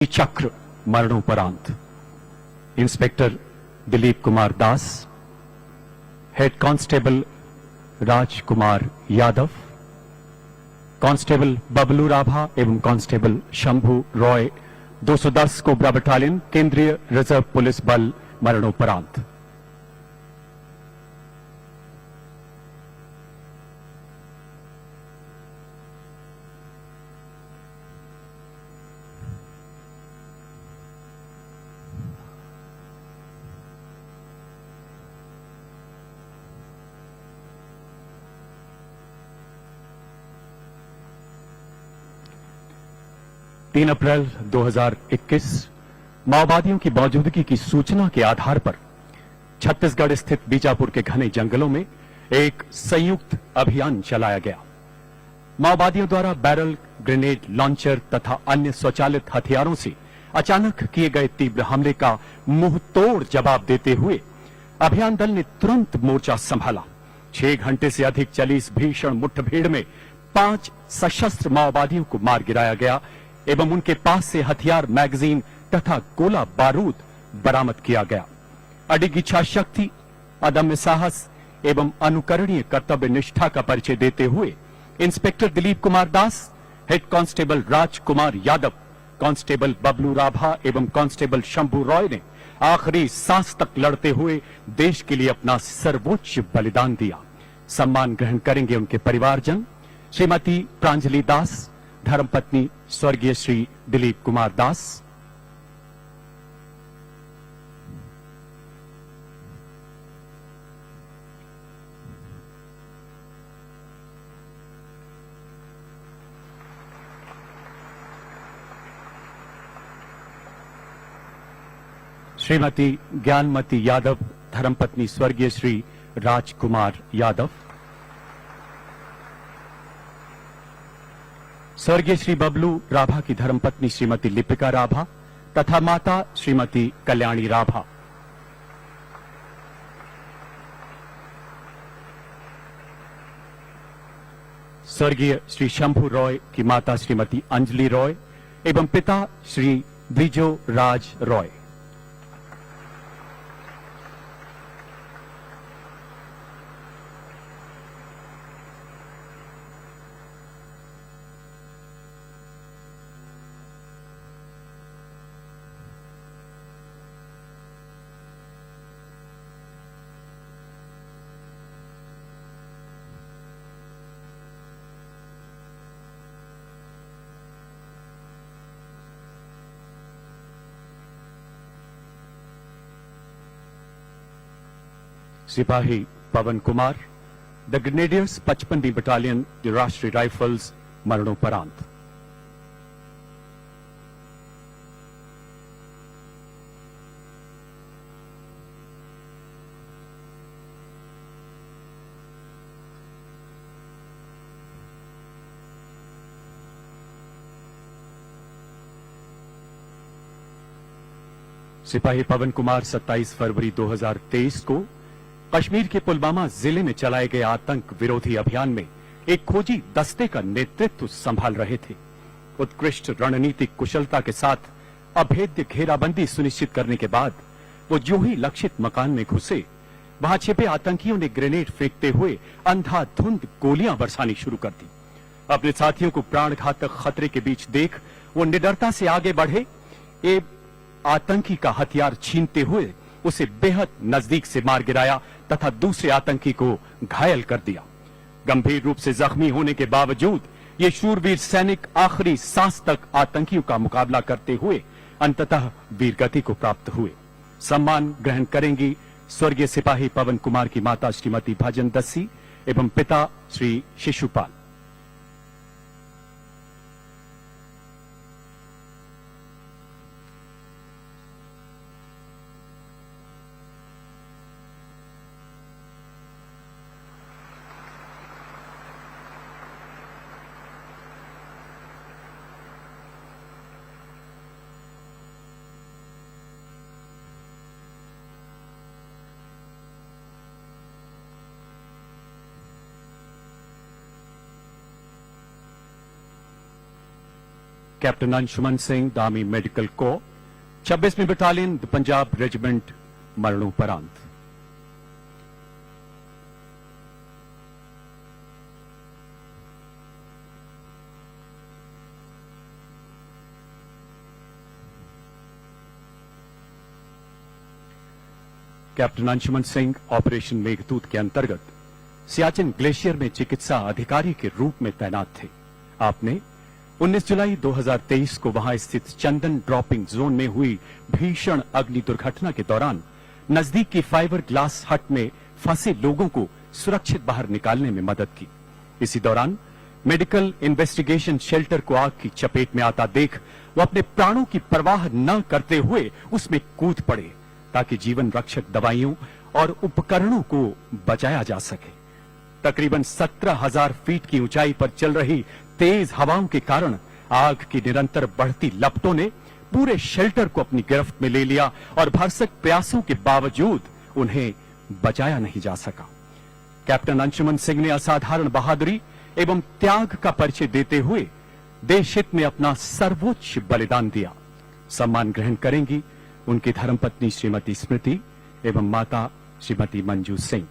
चक्र मरणोपरांत inspector Dilip Kumar Das, head constable Rajkumar Yadav, constable Bablu Rabha एवं constable Shambhu Roy 210 cobra battalion केंद्रीय रिजर्व पुलिस बल मरणोपरांत। तीन अप्रैल 2021 माओवादियों की मौजूदगी की सूचना के आधार पर छत्तीसगढ़ स्थित बीजापुर के घने जंगलों में एक संयुक्त अभियान चलाया गया। माओवादियों द्वारा बैरल, ग्रेनेड लॉन्चर तथा अन्य स्वचालित हथियारों से अचानक किए गए तीव्र हमले का मुंहतोड़ जवाब देते हुए अभियान दल ने तुरंत मोर्चा संभाला। 6 घंटे से अधिक चली इस भीषण मुठभेड़ में 5 सशस्त्र माओवादियों को मार गिराया गया एवं उनके पास से हथियार, मैगजीन तथा गोला बारूद बरामद किया गया। अडिग इच्छा शक्ति, अदम्य साहस एवं अनुकरणीय कर्तव्य निष्ठा का परिचय देते हुए inspector Dilip Kumar Das, head constable Rajkumar Yadav, constable Bablu Rabha एवं कांस्टेबल शंभू रॉय ने आखिरी सांस तक लड़ते हुए देश के लिए अपना सर्वोच्च बलिदान दिया। सम्मान ग्रहण करेंगे उनके परिवारजन, श्रीमती प्रांजलि दास, धर्मपत्नी स्वर्गीय श्री दिलीप कुमार दास। श्रीमती ज्ञानमती यादव, धर्मपत्नी स्वर्गीय श्री राजकुमार यादव। स्वर्गीय श्री बबलू राभा की धर्मपत्नी श्रीमती लिपिका राभा तथा माता श्रीमती कल्याणी राभा। स्वर्गीय श्री शंभू रॉय की माता श्रीमती अंजलि रॉय एवं पिता श्री द्विजो राज रॉय। सिपाही पवन कुमार, द ग्रेनेडियर्स 55वीं बटालियन, राष्ट्रीय राइफल्स मरणोपरांत। सिपाही पवन कुमार 27 फरवरी 2023 को कश्मीर के पुलवामा जिले में चलाए गए आतंक विरोधी अभियान में एक खोजी दस्ते का नेतृत्व संभाल रहे थे। उत्कृष्ट रणनीतिक कुशलता के साथ अभेद्य घेराबंदी सुनिश्चित करने के बाद वो जो ही लक्षित मकान में घुसे, वहां छिपे आतंकियों ने ग्रेनेड फेंकते हुए अंधाधुंध गोलियां बरसानी शुरू कर दी। अपने साथियों को प्राणघातक खतरे के बीच देख वो निडरता से आगे बढ़े एवं आतंकी का हथियार छीनते हुए उसे बेहद नजदीक से मार गिराया तथा दूसरे आतंकी को घायल कर दिया। गंभीर रूप से जख्मी होने के बावजूद ये शूरवीर सैनिक आखिरी सांस तक आतंकियों का मुकाबला करते हुए अंततः वीरगति को प्राप्त हुए। सम्मान ग्रहण करेंगी स्वर्गीय सिपाही पवन कुमार की माता श्रीमती भजन दस्सी एवं पिता श्री शिशुपाल। कैप्टन अंशुमन सिंह, दामी मेडिकल कोर, 26वीं बटालियन, द पंजाब रेजिमेंट, मरणोपरांत। कैप्टन अंशुमन सिंह ऑपरेशन मेघदूत के अंतर्गत सियाचिन ग्लेशियर में चिकित्सा अधिकारी के रूप में तैनात थे। आपने 19 जुलाई 2023 को वहां स्थित चंदन ड्रॉपिंग जोन में हुई भीषण अग्नि दुर्घटना के दौरान नजदीक की फाइबर ग्लास हट में फंसे लोगों को सुरक्षित बाहर निकालने में मदद की। इसी दौरान मेडिकल इन्वेस्टिगेशन शेल्टर को आग की चपेट में आता देख वो अपने प्राणों की परवाह न करते हुए उसमें कूद पड़े ताकि जीवन रक्षक दवाइयों और उपकरणों को बचाया जा सके। तकरीबन 17,000 फीट की ऊंचाई पर चल रही तेज हवाओं के कारण आग की निरंतर बढ़ती लपटों ने पूरे शेल्टर को अपनी गिरफ्त में ले लिया और भरसक प्रयासों के बावजूद उन्हें बचाया नहीं जा सका। कैप्टन अंशुमन सिंह ने असाधारण बहादुरी एवं त्याग का परिचय देते हुए देश हित में अपना सर्वोच्च बलिदान दिया। सम्मान ग्रहण करेंगी उनकी धर्मपत्नी श्रीमती स्मृति एवं माता श्रीमती मंजू सिंह।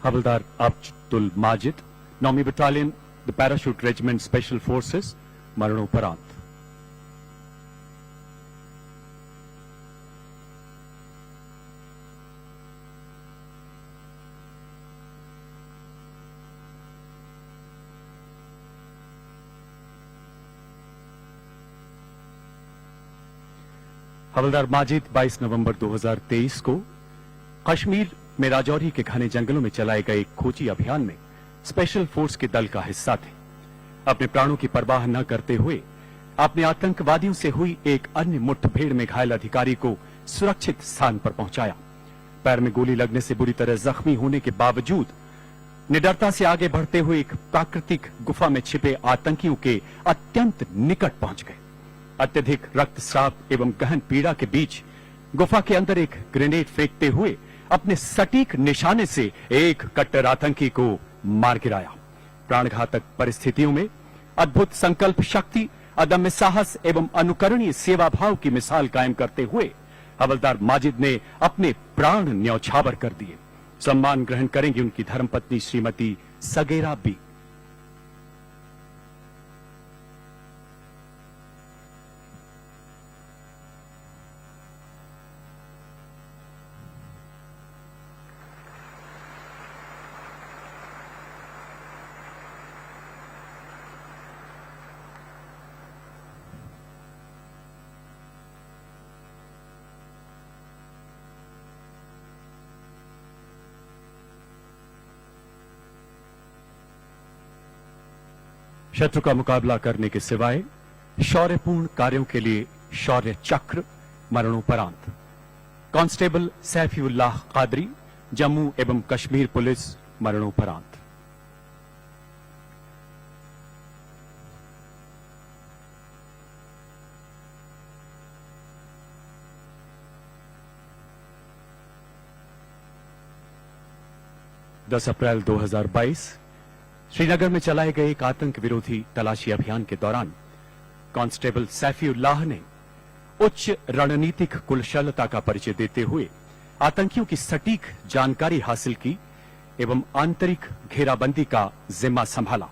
हवलदार अब्दुल माजिद, 9वीं battalion, the parachute regiment special forces, मरणोपरांत। हवलदार माजिद 22 नवंबर 2023 को कश्मीर में राजौरी के घने जंगलों में चलाए गए एक खोजी अभियान में स्पेशल फोर्स के दल का हिस्सा थे। अपने प्राणों की परवाह न करते हुए आपने आतंकवादियों से हुई एक अन्य मुठभेड़ में घायल अधिकारी को सुरक्षित स्थान पर पहुंचाया। पैर में गोली लगने से बुरी तरह जख्मी होने के बावजूद निडरता से आगे बढ़ते हुए एक प्राकृतिक गुफा में छिपे आतंकियों के अत्यंत निकट पहुंच गए। अत्यधिक रक्तस्राव एवं गहन पीड़ा के बीच गुफा के अंदर एक ग्रेनेड फेंकते हुए अपने सटीक निशाने से एक कट्टर आतंकी को मार गिराया। प्राणघातक परिस्थितियों में अद्भुत संकल्प शक्ति, अदम्य साहस एवं अनुकरणीय सेवा भाव की मिसाल कायम करते हुए हवलदार माजिद ने अपने प्राण न्यौछावर कर दिए। सम्मान ग्रहण करेंगे उनकी धर्मपत्नी श्रीमती सगेरा बी। शत्रु का मुकाबला करने के सिवाय शौर्यपूर्ण कार्यों के लिए शौर्य चक्र, मरणोपरांत। कांस्टेबल सैफीउल्लाह कादरी, जम्मू एवं कश्मीर पुलिस, मरणोपरांत। दस अप्रैल 2022 श्रीनगर में चलाए गए एक आतंक विरोधी तलाशी अभियान के दौरान कांस्टेबल सैफीउल्लाह ने उच्च रणनीतिक कुशलता का परिचय देते हुए आतंकियों की सटीक जानकारी हासिल की एवं आंतरिक घेराबंदी का जिम्मा संभाला।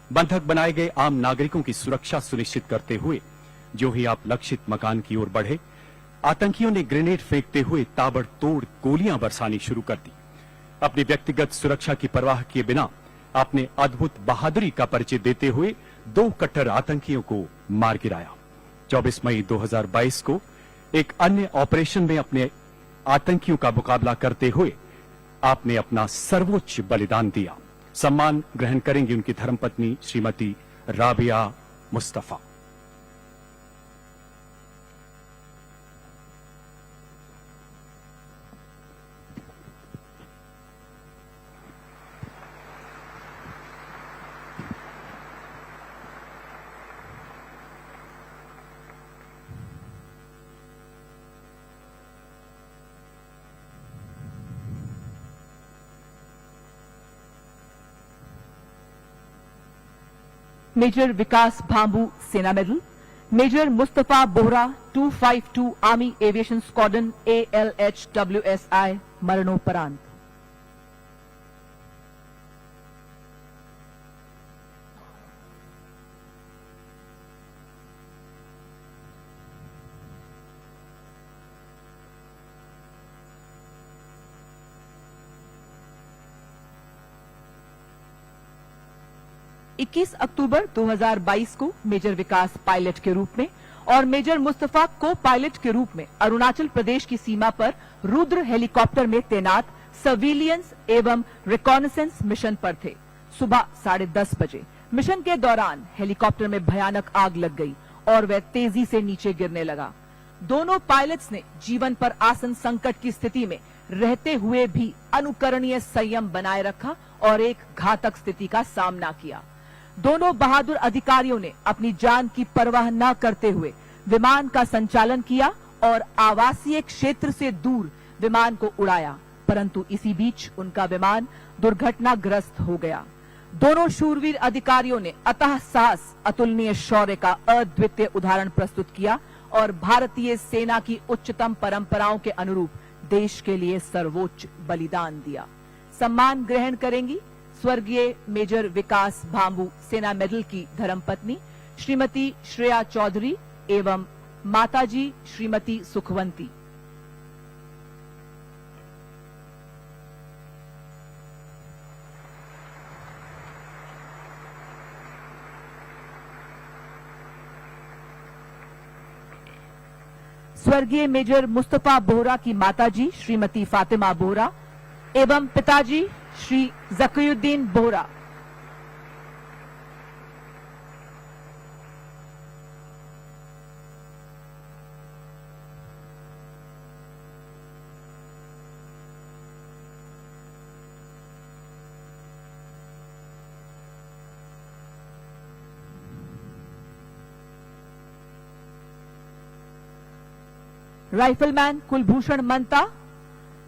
बंधक बनाए गए आम नागरिकों की सुरक्षा सुनिश्चित करते हुए जो ही आप लक्षित मकान की ओर बढ़े, आतंकियों ने ग्रेनेड फेंकते हुए ताबड़तोड़ गोलियां बरसानी शुरू कर दी। अपनी व्यक्तिगत सुरक्षा की परवाह किए बिना आपने अद्भुत बहादुरी का परिचय देते हुए 2 कट्टर आतंकियों को मार गिराया। 24 मई 2022 को एक अन्य ऑपरेशन में अपने आतंकियों का मुकाबला करते हुए आपने अपना सर्वोच्च बलिदान दिया। सम्मान ग्रहण करेंगी उनकी धर्मपत्नी Shrimati Rabia Mustafa. Major Vikas Bhambu Sena medal, major Mustafa Bohra 252 army aviation squadron ALHWSI मरणोपरांत। इक्कीस अक्टूबर 2022 को मेजर विकास पायलट के रूप में और मेजर मुस्तफा को पायलट के रूप में अरुणाचल प्रदेश की सीमा पर रुद्र हेलीकॉप्टर में तैनात सर्विलियंस एवं रिकॉनेसेंस मिशन पर थे। सुबह 10:30 बजे मिशन के दौरान हेलीकॉप्टर में भयानक आग लग गई और वह तेजी से नीचे गिरने लगा। दोनों पायलट्स ने जीवन पर आसन संकट की स्थिति में रहते हुए भी अनुकरणीय संयम बनाए रखा और एक घातक स्थिति का सामना किया। दोनों बहादुर अधिकारियों ने अपनी जान की परवाह न करते हुए विमान का संचालन किया और आवासीय क्षेत्र से दूर विमान को उड़ाया, परंतु इसी बीच उनका विमान दुर्घटनाग्रस्त हो गया। दोनों शूरवीर अधिकारियों ने अतः साहस, अतुलनीय शौर्य का अद्वितीय उदाहरण प्रस्तुत किया और भारतीय सेना की उच्चतम परंपराओं के अनुरूप देश के लिए सर्वोच्च बलिदान दिया। सम्मान ग्रहण करेंगी स्वर्गीय मेजर विकास भांबू सेना मेडल की धर्मपत्नी श्रीमती श्रेया चौधरी एवं माताजी श्रीमती सुखवंती। स्वर्गीय मेजर मुस्तफा बोहरा की माताजी श्रीमती फातिमा बोहरा एवं पिताजी श्री जकीउद्दीन बोहरा। राइफलमैन कुलभूषण मंता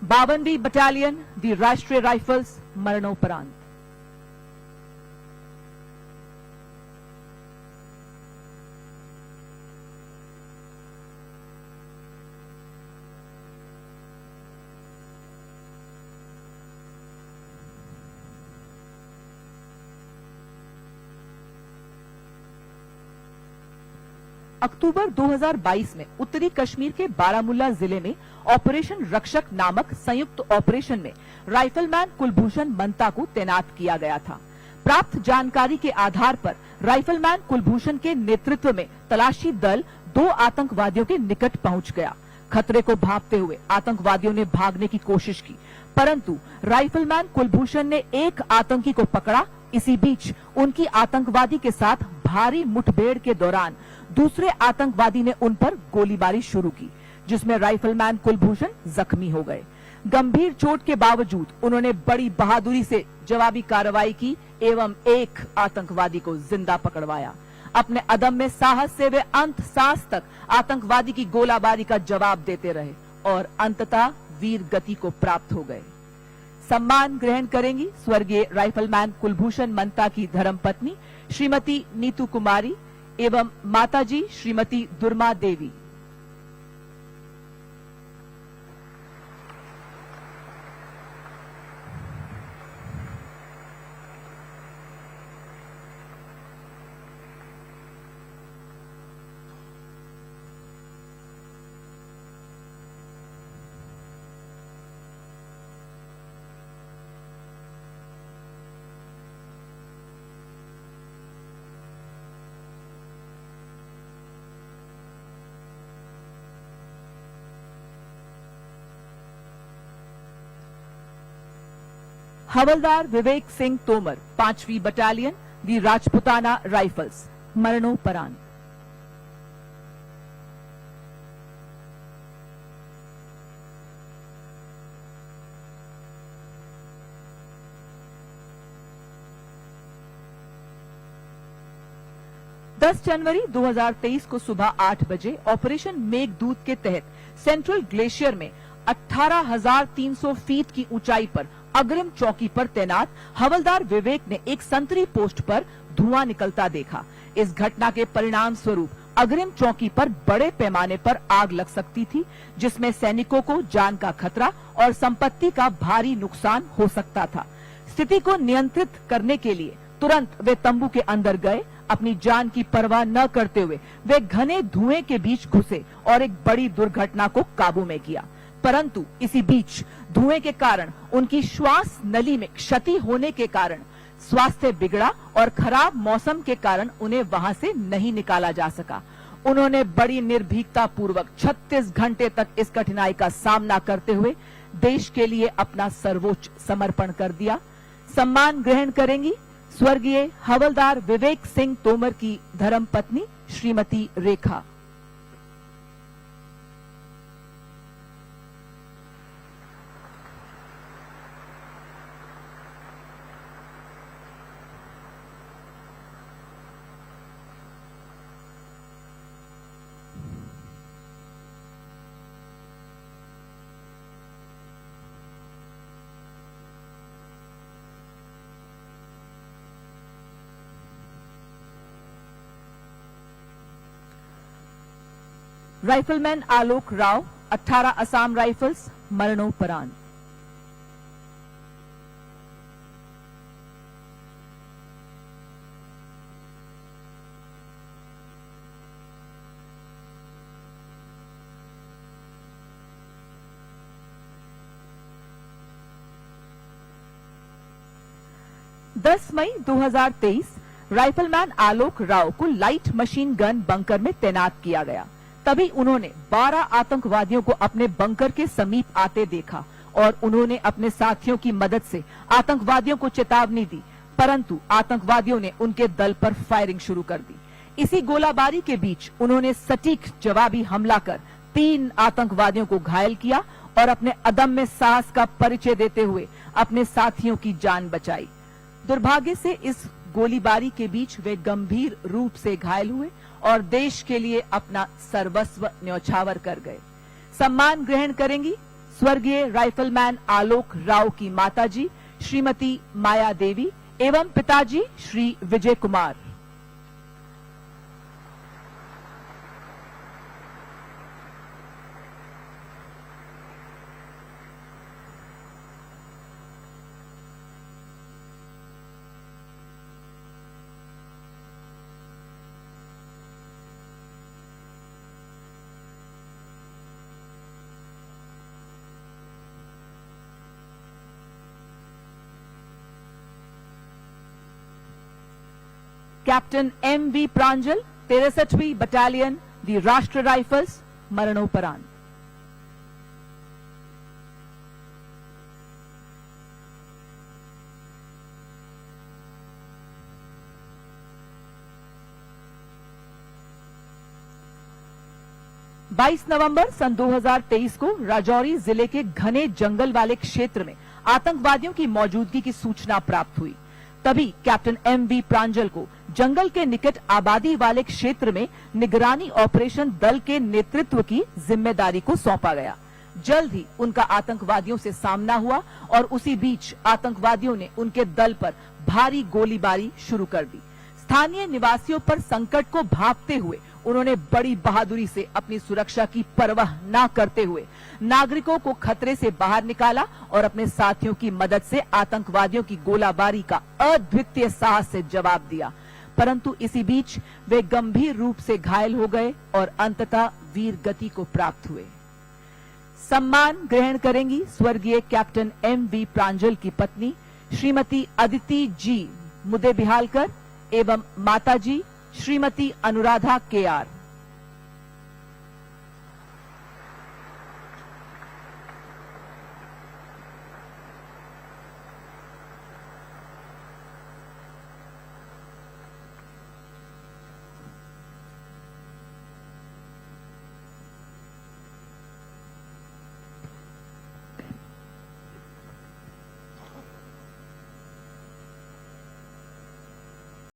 52वीं बटालियन दी राष्ट्रीय राइफल्स मरणोपरांत। अक्टूबर 2022 में उत्तरी कश्मीर के बारामुल्ला जिले में ऑपरेशन रक्षक नामक संयुक्त ऑपरेशन में राइफलमैन कुलभूषण मंता को तैनात किया गया था। प्राप्त जानकारी के आधार पर राइफलमैन कुलभूषण के नेतृत्व में तलाशी दल 2 आतंकवादियों के निकट पहुंच गया। खतरे को भांपते हुए आतंकवादियों ने भागने की कोशिश की, परंतु राइफलमैन कुलभूषण ने एक आतंकी को पकड़ा। इसी बीच उनकी आतंकवादी के साथ भारी मुठभेड़ के दौरान दूसरे आतंकवादी ने उन पर गोलीबारी शुरू की, जिसमें राइफलमैन कुलभूषण जख्मी हो गए। गंभीर चोट के बावजूद उन्होंने बड़ी बहादुरी से जवाबी कार्रवाई की एवं एक आतंकवादी को जिंदा पकड़वाया। अपने अदम्य साहस से वे अंत सांस तक आतंकवादी की गोलाबारी का जवाब देते रहे और अंततः वीर गति को प्राप्त हो गए। सम्मान ग्रहण करेंगी स्वर्गीय राइफलमैन कुलभूषण मंता की धर्मपत्नी श्रीमती नीतू कुमारी एवं माताजी श्रीमती दुर्मा देवी। हवलदार विवेक सिंह तोमर 5वीं बटालियन दी राजपुताना राइफल्स मरणोपरांत। जनवरी 2023 को सुबह 8 बजे ऑपरेशन मेघदूत के तहत सेंट्रल ग्लेशियर में 18,300 फीट की ऊंचाई पर अग्रिम चौकी पर तैनात हवलदार विवेक ने एक संतरी पोस्ट पर धुआं निकलता देखा। इस घटना के परिणाम स्वरूप अग्रिम चौकी पर बड़े पैमाने पर आग लग सकती थी, जिसमें सैनिकों को जान का खतरा और संपत्ति का भारी नुकसान हो सकता था। स्थिति को नियंत्रित करने के लिए तुरंत वे तंबू के अंदर गए। अपनी जान की परवाह न करते हुए वे घने धुएं के बीच घुसे और एक बड़ी दुर्घटना को काबू में किया। परंतु इसी बीच धुएं के कारण उनकी श्वास नली में क्षति होने के कारण स्वास्थ्य बिगड़ा और खराब मौसम के कारण उन्हें वहां से नहीं निकाला जा सका। उन्होंने बड़ी निर्भीकता पूर्वक 36 घंटे तक इस कठिनाई का सामना करते हुए देश के लिए अपना सर्वोच्च समर्पण कर दिया। सम्मान ग्रहण करेंगी स्वर्गीय हवलदार विवेक सिंह तोमर की धर्मपत्नी श्रीमती रेखा। राइफलमैन आलोक राव 18 असम राइफल्स मरणोपरांत। मई 2023 राइफलमैन आलोक राव को लाइट मशीन गन बंकर में तैनात किया गया। तभी उन्होंने 12 आतंकवादियों को अपने बंकर के समीप आते देखा और उन्होंने अपने साथियों की मदद से आतंकवादियों को चेतावनी दी, परंतु आतंकवादियों ने उनके दल पर फायरिंग शुरू कर दी। इसी गोलाबारी के बीच उन्होंने सटीक जवाबी हमला कर 3 आतंकवादियों को घायल किया और अपने अदम्य साहस का परिचय देते हुए अपने साथियों की जान बचाई। दुर्भाग्य से इस गोलीबारी के बीच वे गंभीर रूप से घायल हुए और देश के लिए अपना सर्वस्व न्यौछावर कर गए। सम्मान ग्रहण करेंगी स्वर्गीय राइफलमैन आलोक राव की माताजी श्रीमती माया देवी एवं पिताजी श्री विजय कुमार। Captain M.V. प्रांजल 63वीं बटालियन दी राष्ट्र राइफल्स मरणोपरांत। नवंबर सन 2023 को राजौरी जिले के घने जंगल वाले क्षेत्र में आतंकवादियों की मौजूदगी की सूचना प्राप्त हुई। तभी कैप्टन M.V. प्रांजल को जंगल के निकट आबादी वाले क्षेत्र में निगरानी ऑपरेशन दल के नेतृत्व की जिम्मेदारी को सौंपा गया। जल्द ही उनका आतंकवादियों से सामना हुआ और उसी बीच आतंकवादियों ने उनके दल पर भारी गोलीबारी शुरू कर दी। स्थानीय निवासियों पर संकट को भांपते हुए उन्होंने बड़ी बहादुरी से अपनी सुरक्षा की परवाह न करते हुए नागरिकों को खतरे से बाहर निकाला और अपने साथियों की मदद से आतंकवादियों की गोलाबारी का अद्वितीय साहस से जवाब दिया। परंतु इसी बीच वे गंभीर रूप से घायल हो गए और अंततः वीर गति को प्राप्त हुए। सम्मान ग्रहण करेंगी स्वर्गीय कैप्टन M.V. प्रांजल की पत्नी श्रीमती अदिति जी मुदेबिहालकर एवं माताजी श्रीमती अनुराधा KR।